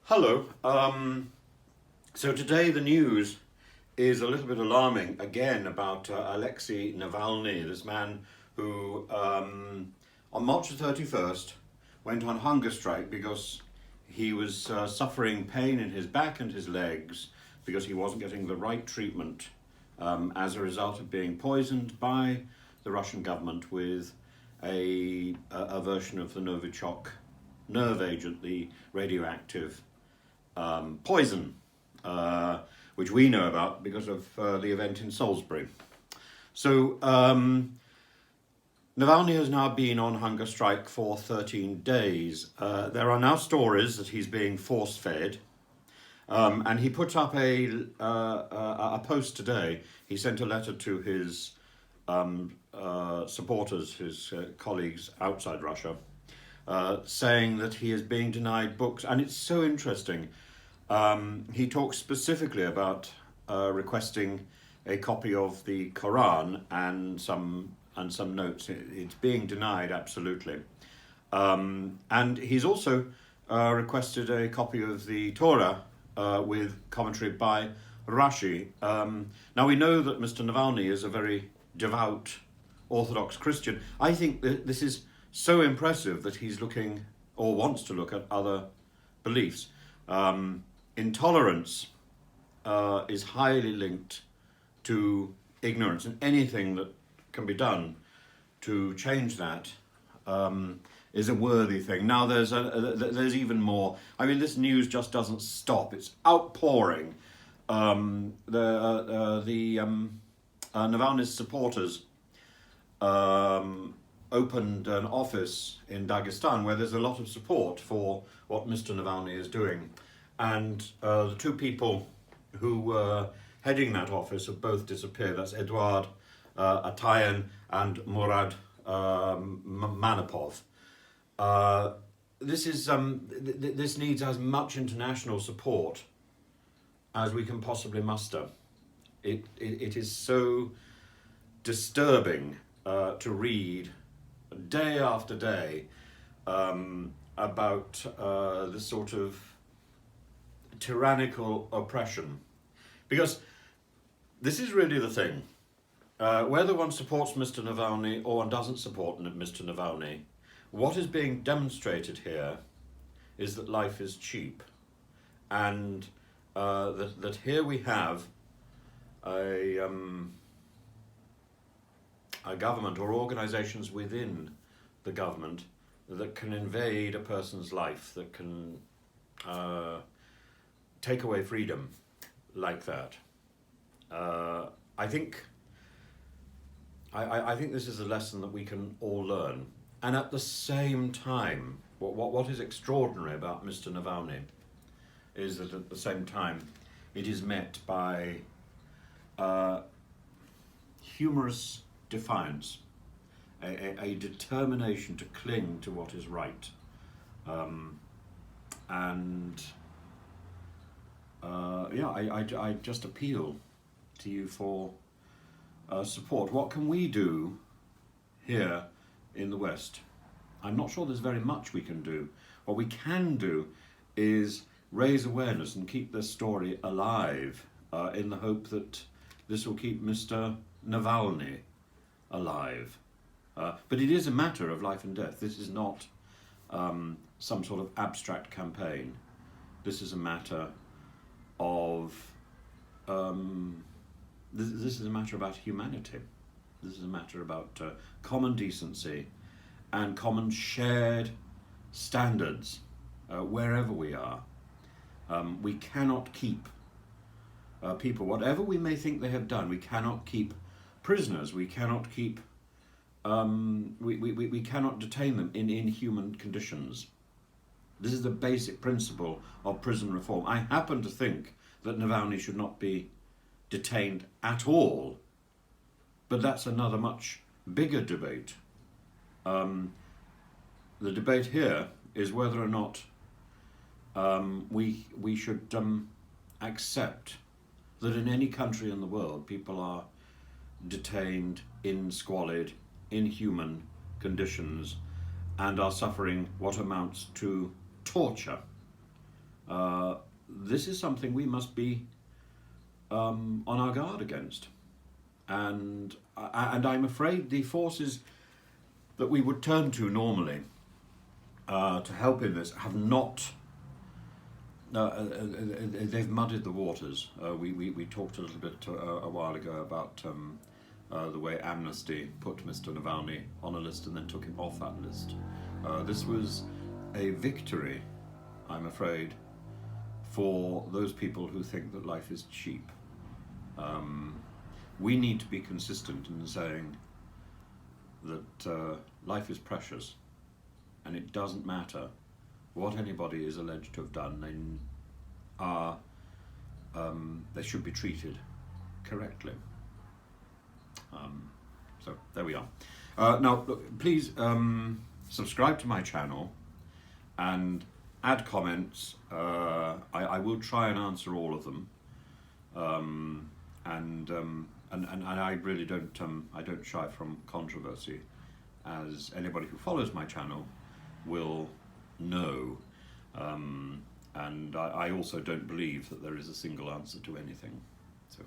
Hello. So today the news is a little bit alarming again about Alexei Navalny, this man who on March the 31st went on hunger strike because he was suffering pain in his back and his legs because he wasn't getting the right treatment as a result of being poisoned by the Russian government with a version of the novichok nerve agent, the radioactive poison, which we know about because of the event in Salisbury. So Navalny has now been on hunger strike for 13 days. There are now stories that he's being force-fed, and he put up a post today. He sent a letter to his supporters, his colleagues outside Russia, saying that he is being denied books. And it's so interesting. He talks specifically about requesting a copy of the Quran and some notes. It's being denied absolutely. And he's also requested a copy of the Torah with commentary by Rashi. Now we know that Mr. Navalny is a very devout Orthodox Christian. I think that this is so impressive that he's looking or wants to look at other beliefs. Intolerance is highly linked to ignorance, and anything that can be done to change that is a worthy thing. Now there's even more. I mean, this news just doesn't stop. It's outpouring. Navalny's supporters opened an office in Dagestan where there's a lot of support for what Mr. Navalny is doing. And the two people who were heading that office have both disappeared. That's Eduard Atayan and Murad Manapov. This needs as much international support as we can possibly muster. It is so disturbing to read day after day about this sort of tyrannical oppression. Because this is really the thing. Whether one supports Mr. Navalny or one doesn't support Mr. Navalny, what is being demonstrated here is that life is cheap. And that here we have a government or organizations within the government that can invade a person's life, that can take away freedom like that. I think this is a lesson that we can all learn. And at the same time, what is extraordinary about Mr. Navalny is that at the same time it is met by humorous defiance, a determination to cling to what is right. I just appeal to you for support. What can we do here in the West? I'm not sure there's very much we can do. What we can do is raise awareness and keep this story alive in the hope that this will keep Mr. Navalny alive. But it is a matter of life and death. This is not some sort of abstract campaign. This is a matter of this is a matter about humanity. This is a matter about common decency and common shared standards wherever we are. We cannot keep people, whatever we may think they have done, we cannot keep prisoners. We cannot keep we cannot detain them in inhuman conditions. This is the basic principle of prison reform. I happen to think that Navalny should not be detained at all, but that's another much bigger debate. The debate here is whether or not we should accept that in any country in the world people are detained in squalid, inhuman conditions and are suffering what amounts to torture this is something we must be on our guard against. And I'm afraid the forces that we would turn to normally to help in this have not. They've muddied the waters. We talked a little bit a while ago about the way Amnesty put Mr. Navalny on a list and then took him off that list. This was a victory, I'm afraid, for those people who think that life is cheap. We need to be consistent in saying that life is precious, and it doesn't matter what anybody is alleged to have done. They should be treated correctly. So there we are. Now, look, please subscribe to my channel and add comments. I will try and answer all of them. And I really don't shy from controversy, as anybody who follows my channel will know. And I also don't believe that there is a single answer to anything. So